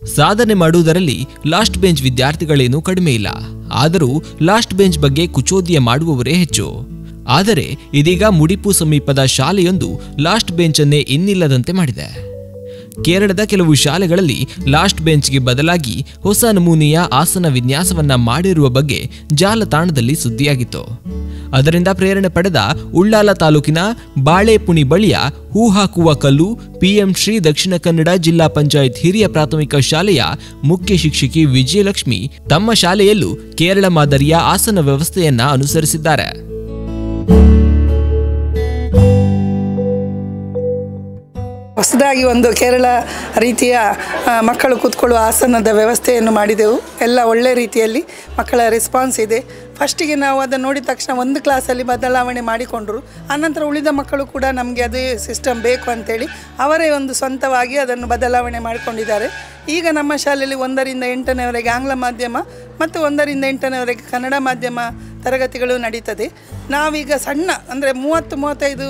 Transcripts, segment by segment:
ಸಾಧನೆ ಮಾಡುವುದರಲ್ಲಿ last bench ವಿದ್ಯಾರ್ಥಿಗಳೇನೂ ಕಡಿಮೆ ಇಲ್ಲ. ಆದರೂ ಲಾಸ್ಟ್ ಬೆಂಚ್ ಬಗ್ಗೆ ಕುಚೋದ್ಯ ಮಾಡುವವರೇ ಹೆಚ್ಚು. ಆದರೆ ಇದೀಗ ಮುಡಿಪು ಸಮೀಪದ ಶಾಲೆಯೊಂದು ಲಾಸ್ಟ್ ಬೆಂಚ್ ಅನ್ನೇ ಇನ್ನಿಲ್ಲದಂತೆ ಮಾಡಿದೆ. ಕೇರಳದ ಕೆಲವು ಶಾಲೆಗಳಲ್ಲಿ ಲಾಸ್ಟ್ ಬೆಂಚ್ಗೆ ಬದಲಾಗಿ ಹೊಸ ನಮೂನೆಯ ಆಸನ ವಿನ್ಯಾಸವನ್ನ ಮಾಡಿರುವ ಬಗ್ಗೆ ಜಾಲತಾಣದಲ್ಲಿ ಸುದ್ದಿಯಾಗಿತ್ತು. ಅದರಿಂದ ಪ್ರೇರಣೆ ಪಡೆದ ಉಳ್ಳಾಲ ತಾಲೂಕಿನ ಬಾಳೆಪುಣಿ ಬಳಿಯ ಹೂ ಹಾಕುವ ಕಲ್ಲು ಪಿಎಂ ಶ್ರೀ ದಕ್ಷಿಣ ಕನ್ನಡ ಜಿಲ್ಲಾ ಪಂಚಾಯತ್ ಹಿರಿಯ ಪ್ರಾಥಮಿಕ ಶಾಲೆಯ ಮುಖ್ಯ ಶಿಕ್ಷಕಿ ವಿಜಯಲಕ್ಷ್ಮಿ ತಮ್ಮ ಶಾಲೆಯಲ್ಲೂ ಕೇರಳ ಮಾದರಿಯ ಆಸನ ವ್ಯವಸ್ಥೆಯನ್ನ ಅನುಸರಿಸಿದ್ದಾರೆ. ಹೊಸದಾಗಿ ಒಂದು ಕೇರಳ ರೀತಿಯ ಮಕ್ಕಳು ಕೂತ್ಕೊಳ್ಳುವ ಆಸನದ ವ್ಯವಸ್ಥೆಯನ್ನು ಮಾಡಿದೆವು. ಎಲ್ಲ ಒಳ್ಳೆ ರೀತಿಯಲ್ಲಿ ಮಕ್ಕಳ ರೆಸ್ಪಾನ್ಸ್ ಇದೆ. ಫಸ್ಟಿಗೆ ನಾವು ಅದನ್ನು ನೋಡಿದ ತಕ್ಷಣ ಒಂದು ಕ್ಲಾಸಲ್ಲಿ ಬದಲಾವಣೆ ಮಾಡಿಕೊಂಡ್ರು. ಆನಂತರ ಉಳಿದ ಮಕ್ಕಳು ಕೂಡ ನಮಗೆ ಅದೇ ಸಿಸ್ಟಮ್ ಬೇಕು ಅಂಥೇಳಿ ಅವರೇ ಒಂದು ಸ್ವಂತವಾಗಿ ಅದನ್ನು ಬದಲಾವಣೆ ಮಾಡಿಕೊಂಡಿದ್ದಾರೆ. ಈಗ ನಮ್ಮ ಶಾಲೆಯಲ್ಲಿ 1ರಿಂದ 8ನೇವರೆಗೆ ಆಂಗ್ಲ ಮಾಧ್ಯಮ ಮತ್ತು 1ರಿಂದ 8ನೇವರೆಗೆ ಕನ್ನಡ ಮಾಧ್ಯಮ ತರಗತಿಗಳು ನಡೀತದೆ. ನಾವೀಗ ಸಣ್ಣ ಅಂದರೆ 30-35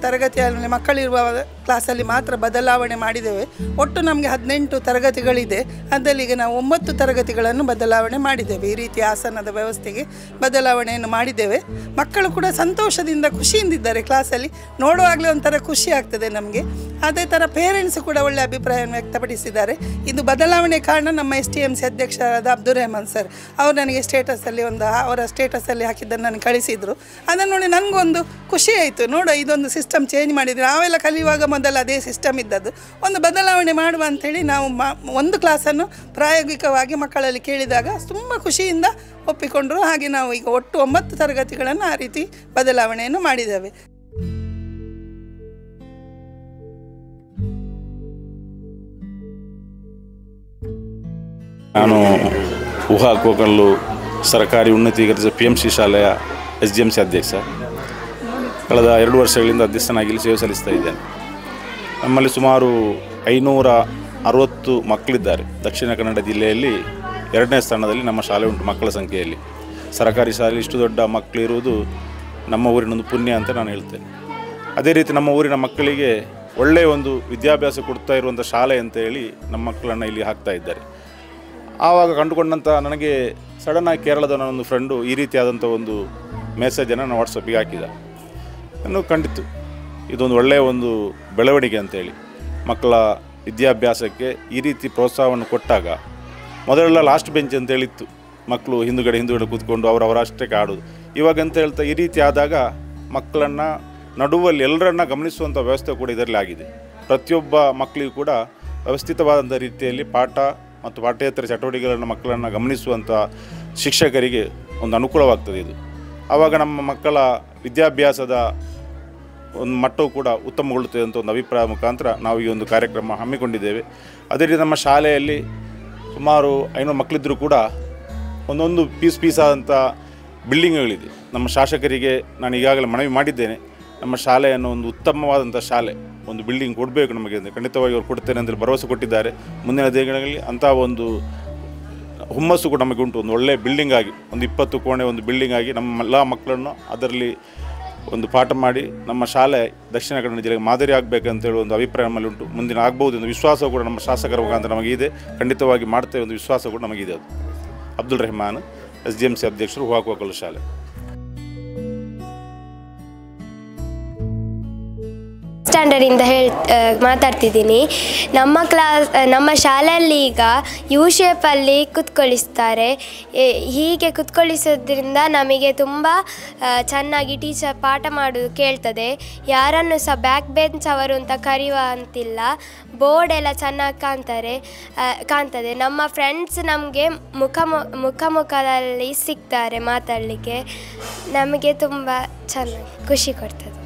ತರಗತಿಯಲ್ಲಿ ಮಕ್ಕಳಿರುವ ಕ್ಲಾಸಲ್ಲಿ ಮಾತ್ರ ಬದಲಾವಣೆ ಮಾಡಿದ್ದೇವೆ. ಒಟ್ಟು ನಮಗೆ 18 ತರಗತಿಗಳಿದೆ. ಅದರಲ್ಲಿ ಈಗ ನಾವು 9 ತರಗತಿಗಳನ್ನು ಬದಲಾವಣೆ ಮಾಡಿದ್ದೇವೆ. ಈ ರೀತಿಯ ಆಸನದ ವ್ಯವಸ್ಥೆಗೆ ಬದಲಾವಣೆಯನ್ನು ಮಾಡಿದ್ದೇವೆ. ಮಕ್ಕಳು ಕೂಡ ಸಂತೋಷದಿಂದ ಖುಷಿಯಿಂದಿದ್ದಾರೆ. ಕ್ಲಾಸಲ್ಲಿ ನೋಡುವಾಗಲೇ ಒಂಥರ ಖುಷಿ ಆಗ್ತದೆ ನಮಗೆ. ಅದೇ ಥರ ಪೇರೆಂಟ್ಸ್ ಕೂಡ ಒಳ್ಳೆಯ ಅಭಿಪ್ರಾಯವನ್ನು ವ್ಯಕ್ತಪಡಿಸಿದ್ದಾರೆ. ಇದು ಬದಲಾವಣೆ ಕಾರಣ ನಮ್ಮ STMC ಅಧ್ಯಕ್ಷರಾದ ಅಬ್ದುಲ್ ರೆಹಮಾನ್ ಸರ್ ಅವರು ನನಗೆ ಸ್ಟೇಟಸಲ್ಲಿ ಅವರ ಸ್ಟೇಟಸಲ್ಲಿ ಹಾಕಿದ್ದನ್ನು ನನಗೆ ಕಳಿಸಿದರು. ಅದನ್ನು ನೋಡಿ ನನಗೊಂದು ಖುಷಿ ಆಯಿತು. ನೋಡು, ಇದೊಂದು ಸಿಸ್ಟಮ್ ಚೇಂಜ್ ಮಾಡಿದರೆ ನಾವೆಲ್ಲ ಕಲಿಯುವಾಗ ಮೊದಲು ಅದೇ ಸಿಸ್ಟಮ್ ಇದ್ದದ್ದು, ಒಂದು ಬದಲಾವಣೆ ಮಾಡುವ ಅಂಥೇಳಿ ನಾವು ಒಂದು ಕ್ಲಾಸನ್ನು ಪ್ರಾಯೋಗಿಕವಾಗಿ ಮಕ್ಕಳಲ್ಲಿ ಕೇಳಿದಾಗ ತುಂಬ ಖುಷಿಯಿಂದ ಒಪ್ಪಿಕೊಂಡರು. ಹಾಗೆ ನಾವು ಈಗ ಒಟ್ಟು 9 ತರಗತಿಗಳನ್ನು ಆ ರೀತಿ ಬದಲಾವಣೆಯನ್ನು ಮಾಡಿದ್ದೇವೆ. ನಾನು ಊಹಾ ಕೋಕಲ್ಲು ಸರ್ಕಾರಿ ಉನ್ನತೀಕರಿಸಿದ PMC ಶಾಲೆಯ SDMC ಅಧ್ಯಕ್ಷ. ಕಳೆದ 2 ವರ್ಷಗಳಿಂದ ಅಧ್ಯಕ್ಷನಾಗಿ ಇಲ್ಲಿ ಸೇವೆ ಸಲ್ಲಿಸ್ತಾ ಇದ್ದೇನೆ. ನಮ್ಮಲ್ಲಿ ಸುಮಾರು 560 ಮಕ್ಕಳಿದ್ದಾರೆ. ದಕ್ಷಿಣ ಕನ್ನಡ ಜಿಲ್ಲೆಯಲ್ಲಿ 2ನೇ ಸ್ಥಾನದಲ್ಲಿ ನಮ್ಮ ಶಾಲೆ ಉಂಟು ಮಕ್ಕಳ ಸಂಖ್ಯೆಯಲ್ಲಿ. ಸರ್ಕಾರಿ ಶಾಲೆ ಇಷ್ಟು ದೊಡ್ಡ ಮಕ್ಕಳಿರುವುದು ನಮ್ಮ ಊರಿನೊಂದು ಪುಣ್ಯ ಅಂತ ನಾನು ಹೇಳ್ತೇನೆ. ಅದೇ ರೀತಿ ನಮ್ಮ ಊರಿನ ಮಕ್ಕಳಿಗೆ ಒಳ್ಳೆಯ ಒಂದು ವಿದ್ಯಾಭ್ಯಾಸ ಕೊಡ್ತಾ ಇರುವಂಥ ಶಾಲೆ ಅಂತೇಳಿ ನಮ್ಮ ಮಕ್ಕಳನ್ನು ಇಲ್ಲಿ ಹಾಕ್ತಾ ಇದ್ದಾರೆ. ಆವಾಗ ಕಂಡುಕೊಂಡಂಥ ನನಗೆ ಸಡನ್ನಾಗಿ ಕೇರಳದ ನನ್ನೊಂದು ಫ್ರೆಂಡು ಈ ರೀತಿಯಾದಂಥ ಒಂದು ಮೆಸೇಜನ್ನು ನಾನು ವಾಟ್ಸಪ್ಪಿಗೆ ಹಾಕಿದ. ನಾನು ಕಂಡಿತು ಇದೊಂದು ಒಳ್ಳೆಯ ಒಂದು ಬೆಳವಣಿಗೆ ಅಂತೇಳಿ. ಮಕ್ಕಳ ವಿದ್ಯಾಭ್ಯಾಸಕ್ಕೆ ಈ ರೀತಿ ಪ್ರೋತ್ಸಾಹವನ್ನು ಕೊಟ್ಟಾಗ ಮೊದಲೆಲ್ಲ ಲಾಸ್ಟ್ ಬೆಂಚ್ ಅಂತೇಳಿತ್ತು. ಮಕ್ಕಳು ಹಿಂದುಗಡೆ ಕೂತ್ಕೊಂಡು ಅವರಷ್ಟೇ ಆಡೋದು. ಇವಾಗ ಅಂತ ಹೇಳ್ತಾ ಈ ರೀತಿ ಆದಾಗ ಮಕ್ಕಳನ್ನು ನಡುವಲ್ಲಿ ಎಲ್ಲರನ್ನ ಗಮನಿಸುವಂಥ ವ್ಯವಸ್ಥೆ ಕೂಡ ಇದರಲ್ಲಿ ಆಗಿದೆ. ಪ್ರತಿಯೊಬ್ಬ ಮಕ್ಕಳಿಗೂ ಕೂಡ ವ್ಯವಸ್ಥಿತವಾದಂಥ ರೀತಿಯಲ್ಲಿ ಪಾಠ ಮತ್ತು ಪಾಠ್ಯೇತರ ಚಟುವಟಿಕೆಗಳನ್ನು ಮಕ್ಕಳನ್ನು ಗಮನಿಸುವಂಥ ಶಿಕ್ಷಕರಿಗೆ ಒಂದು ಅನುಕೂಲವಾಗ್ತದೆ ಇದು. ಆವಾಗ ನಮ್ಮ ಮಕ್ಕಳ ವಿದ್ಯಾಭ್ಯಾಸದ ಒಂದು ಮಟ್ಟವು ಕೂಡ ಉತ್ತಮಗೊಳ್ಳುತ್ತದೆ ಅಂತ ಒಂದು ಅಭಿಪ್ರಾಯ ಮುಖಾಂತರ ನಾವು ಈ ಒಂದು ಕಾರ್ಯಕ್ರಮ ಹಮ್ಮಿಕೊಂಡಿದ್ದೇವೆ. ಅದೇ ರೀತಿ ನಮ್ಮ ಶಾಲೆಯಲ್ಲಿ ಸುಮಾರು 500 ಮಕ್ಕಳಿದ್ದರೂ ಕೂಡ ಒಂದೊಂದು ಪೀಸ್ ಆದಂಥ ಬಿಲ್ಡಿಂಗ್ಗಳಿದೆ. ನಮ್ಮ ಶಾಸಕರಿಗೆ ನಾನು ಈಗಾಗಲೇ ಮನವಿ ಮಾಡಿದ್ದೇನೆ, ನಮ್ಮ ಶಾಲೆಯನ್ನು ಒಂದು ಉತ್ತಮವಾದಂಥ ಶಾಲೆ ಒಂದು ಬಿಲ್ಡಿಂಗ್ ಕೊಡಬೇಕು ನಮಗೆ ಅಂದರೆ ಖಂಡಿತವಾಗಿ ಅವರು ಕೊಡ್ತೇನೆ ಅಂತೇಳಿ ಭರವಸೆ ಕೊಟ್ಟಿದ್ದಾರೆ. ಮುಂದಿನ ದಿನಗಳಲ್ಲಿ ಅಂಥ ಒಂದು ಹುಮ್ಮಸ್ಸು ಕೂಡ ನಮಗೆ ಉಂಟು. ಒಂದು ಒಳ್ಳೆಯ ಬಿಲ್ಡಿಂಗ್ ಆಗಿ ಒಂದು 20 ಕೋಣೆ ಒಂದು ಬಿಲ್ಡಿಂಗ್ ಆಗಿ ನಮ್ಮ ಎಲ್ಲ ಮಕ್ಕಳನ್ನು ಅದರಲ್ಲಿ ಒಂದು ಪಾಠ ಮಾಡಿ ನಮ್ಮ ಶಾಲೆ ದಕ್ಷಿಣ ಕನ್ನಡ ಜಿಲ್ಲೆಗೆ ಮಾದರಿ ಆಗಬೇಕಂತೇಳಿ ಒಂದು ಅಭಿಪ್ರಾಯ ನಮ್ಮಲ್ಲಿ ಉಂಟು. ಮುಂದಿನ ಆಗ್ಬೋದು ಒಂದು ವಿಶ್ವಾಸ ಕೂಡ ನಮ್ಮ ಶಾಸಕರ ಮುಖಾಂತರ ನಮಗಿದೆ. ಖಂಡಿತವಾಗಿ ಮಾಡ್ತೇವೆ ಒಂದು ವಿಶ್ವಾಸ ಕೂಡ ನಮಗಿದೆ. ಅದು ಅಬ್ದುಲ್ ರೆಹಮಾನ್ SDMC ಅಧ್ಯಕ್ಷರು ಊಹಾ ಕೋಕಲ್ ಶಾಲೆ. ಸ್ಟ್ಯಾಂಡರ್ಡಿಂದ ಮಾತಾಡ್ತಿದ್ದೀನಿ. ನಮ್ಮ ಶಾಲೆಯಲ್ಲಿ ಈಗ ಯು ಶೇಪಲ್ಲಿ ಕುತ್ಕೊಳ್ಳಿಸ್ತಾರೆ. ಹೀಗೆ ಕುತ್ಕೊಳ್ಳಿಸೋದ್ರಿಂದ ನಮಗೆ ತುಂಬ ಚೆನ್ನಾಗಿ ಟೀಚರ್ ಪಾಠ ಮಾಡೋದು ಕೇಳ್ತದೆ. ಯಾರನ್ನು ಸಹ ಬ್ಯಾಕ್ ಬೆಂಚ್ ಅವರು ಅಂತ ಕರೆಯುವ ಅಂತಿಲ್ಲ. ಬೋರ್ಡ್ ಎಲ್ಲ ಚೆನ್ನಾಗಿ ಕಾಣ್ತದೆ. ನಮ್ಮ ಫ್ರೆಂಡ್ಸ್ ನಮಗೆ ಮುಖದಲ್ಲಿ ಸಿಗ್ತಾರೆ ಮಾತಾಡಲಿಕ್ಕೆ. ನಮಗೆ ತುಂಬ ಚೆನ್ನಾಗಿ ಖುಷಿ ಕೊಡ್ತದೆ.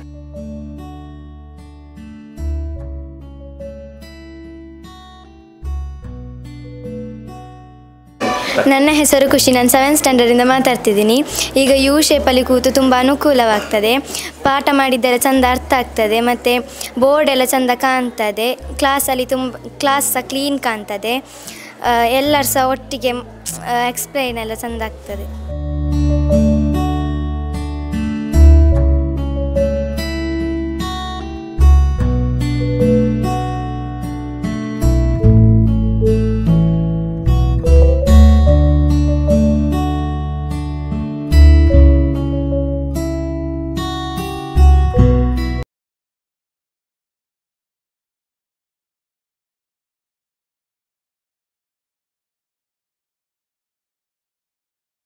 ನನ್ನ ಹೆಸರು ಖುಷಿ. ನಾನು 7th ಸ್ಟ್ಯಾಂಡರ್ಡಿಂದ ಮಾತಾಡ್ತಿದ್ದೀನಿ. ಈಗ ಯು ಶೇಪಲ್ಲಿ ಕೂತು ತುಂಬ ಅನುಕೂಲವಾಗ್ತದೆ. ಪಾಠ ಮಾಡಿದರೆ ಚೆಂದ ಅರ್ಥ ಆಗ್ತದೆ. ಮತ್ತು ಬೋರ್ಡ್ ಎಲ್ಲ ಚೆಂದ ಕಾಣ್ತದೆ. ಕ್ಲಾಸಲ್ಲಿ ಕ್ಲಾಸ್ ಸಹ ಕ್ಲೀನ್ ಕಾಣ್ತದೆ. ಎಲ್ಲರೂ ಸಹ ಒಟ್ಟಿಗೆ ಎಕ್ಸ್ಪ್ಲೈನ್ ಎಲ್ಲ ಚೆಂದ ಆಗ್ತದೆ.